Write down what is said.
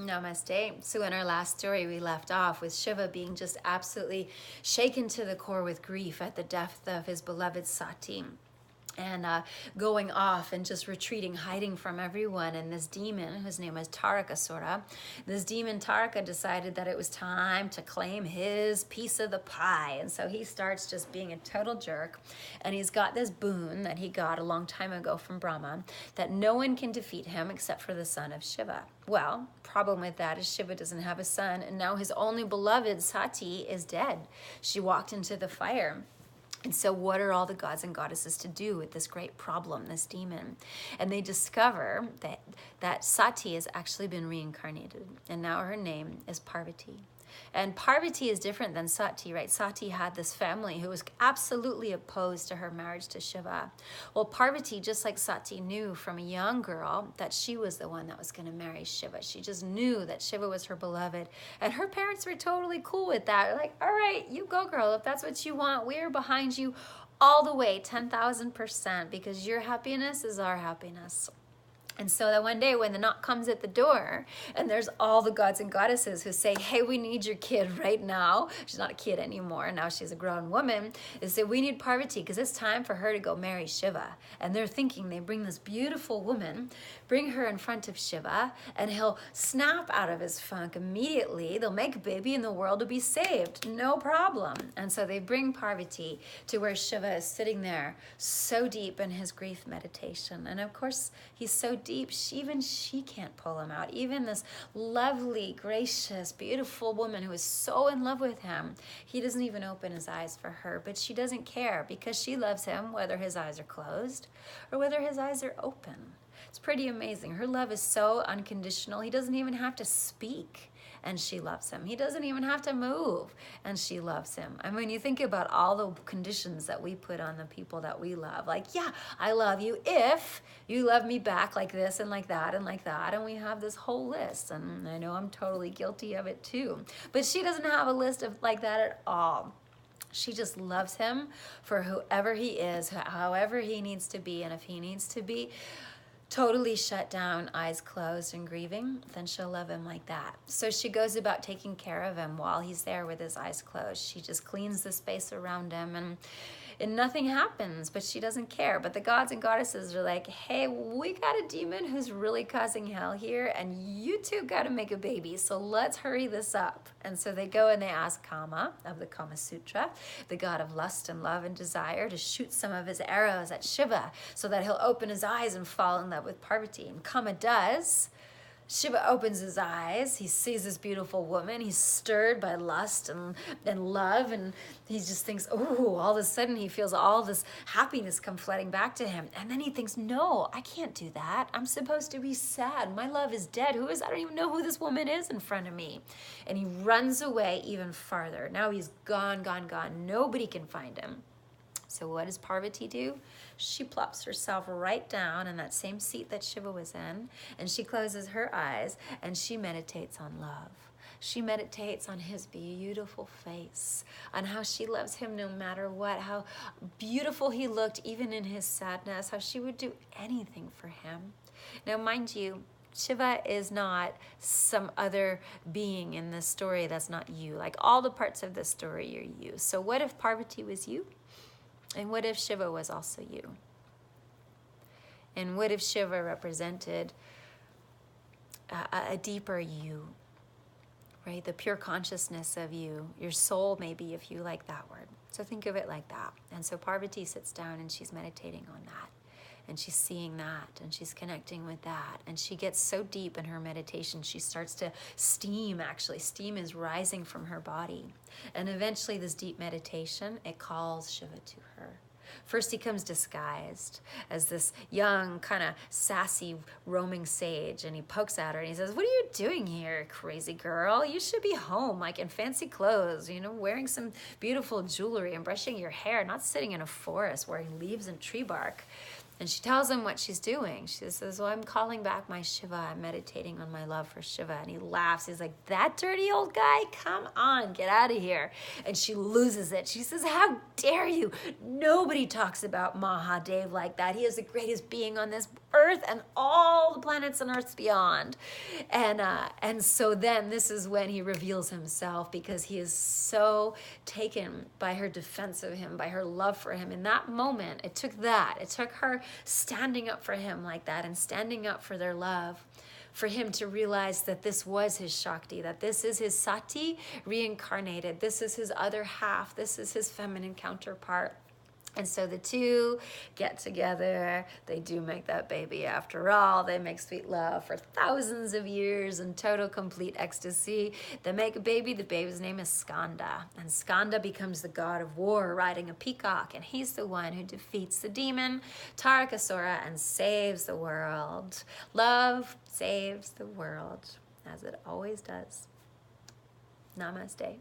Namaste. So in our last story, we left off with Shiva being just absolutely shaken to the core with grief at the death of his beloved Sati, and going off and just retreating, hiding from everyone. And this demon, whose name was Tarakasura, this demon Taraka decided that it was time to claim his piece of the pie. And so he starts just being a total jerk. And he's got this boon that he got a long time ago from Brahma, that no one can defeat him except for the son of Shiva. Well, problem with that is Shiva doesn't have a son, and now his only beloved Sati is dead. She walked into the fire. And so what are all the gods and goddesses to do with this great problem, this demon? And they discover that Sati has actually been reincarnated, and now her name is Parvati. And Parvati is different than Sati, right? Sati had this family who was absolutely opposed to her marriage to Shiva. Well, Parvati, just like Sati, knew from a young girl that she was the one that was going to marry Shiva. She just knew that Shiva was her beloved. And her parents were totally cool with that. They're like, all right, you go, girl. If that's what you want, we're behind you all the way, 10,000%, because your happiness is our happiness. And so that one day when the knock comes at the door and there's all the gods and goddesses who say, hey, we need your kid right now. She's not a kid anymore. Now she's a grown woman. They say, we need Parvati because it's time for her to go marry Shiva. And they're thinking they bring this beautiful woman, bring her in front of Shiva, and he'll snap out of his funk immediately. They'll make a baby and the world will be saved. No problem. And so they bring Parvati to where Shiva is sitting there so deep in his grief meditation. And of course, he's so deep, even she can't pull him out. Even this lovely, gracious, beautiful woman who is so in love with him, he doesn't even open his eyes for her. But she doesn't care because she loves him whether his eyes are closed or whether his eyes are open. It's pretty amazing. Her love is so unconditional. He doesn't even have to speak, and she loves him. He doesn't even have to move, and she loves him. I mean, you think about all the conditions that we put on the people that we love. Like, yeah, I love you if you love me back like this and like that and like that. And we have this whole list, and I know I'm totally guilty of it too. But she doesn't have a list of like that at all. She just loves him for whoever he is, however he needs to be, and if he needs to be totally shut down, eyes closed and grieving, then she'll love him like that. So she goes about taking care of him while he's there with his eyes closed. She just cleans the space around him, and nothing happens, but she doesn't care. But the gods and goddesses are like, hey, we got a demon who's really causing hell here, and you two got to make a baby, so let's hurry this up. And so they go and they ask Kama of the Kama Sutra, the god of lust and love and desire, to shoot some of his arrows at Shiva so that he'll open his eyes and fall in love with Parvati. And Kama does. Shiva opens his eyes. He sees this beautiful woman. He's stirred by lust and love, and he just thinks, oh, all of a sudden he feels all this happiness come flooding back to him. And then he thinks, no, I can't do that. I'm supposed to be sad. My love is dead. Who is? I don't even know who this woman is in front of me. And he runs away even farther. Now he's gone, gone, gone. Nobody can find him. So what does Parvati do? She plops herself right down in that same seat that Shiva was in, and she closes her eyes and she meditates on love. She meditates on his beautiful face, on how she loves him no matter what, how beautiful he looked even in his sadness, how she would do anything for him. Now, mind you, Shiva is not some other being in this story that's not you. Like all the parts of this story are you. So what if Parvati was you? And what if Shiva was also you? And what if Shiva represented a deeper you, right? The pure consciousness of you, your soul maybe, if you like that word. So think of it like that. And so Parvati sits down and she's meditating on that. And she's seeing that, and she's connecting with that. And she gets so deep in her meditation, she starts to steam, actually. Steam is rising from her body. And eventually this deep meditation, it calls Shiva to her. First he comes disguised as this young, kind of sassy, roaming sage, and he pokes at her and he says, what are you doing here, crazy girl? You should be home, like in fancy clothes, wearing some beautiful jewelry and brushing your hair, not sitting in a forest wearing leaves and tree bark. And she tells him what she's doing. She says, well, I'm calling back my Shiva. I'm meditating on my love for Shiva. And he laughs. He's like, that dirty old guy? Come on, get out of here. And she loses it. She says, how dare you? Nobody talks about Mahadev like that. He is the greatest being on this Earth and all the planets and Earths beyond. And so then this is when he reveals himself, because he is so taken by her defense of him, by her love for him. In that moment, it took her standing up for him like that and standing up for their love, for him to realize that this was his Shakti, that this is his Sati reincarnated. This is his other half. This is his feminine counterpart. And so the two get together. They do make that baby after all. They make sweet love for thousands of years in total, complete ecstasy. They make a baby. The baby's name is Skanda. And Skanda becomes the god of war, riding a peacock. And he's the one who defeats the demon, Tarakasura, and saves the world. Love saves the world, as it always does. Namaste.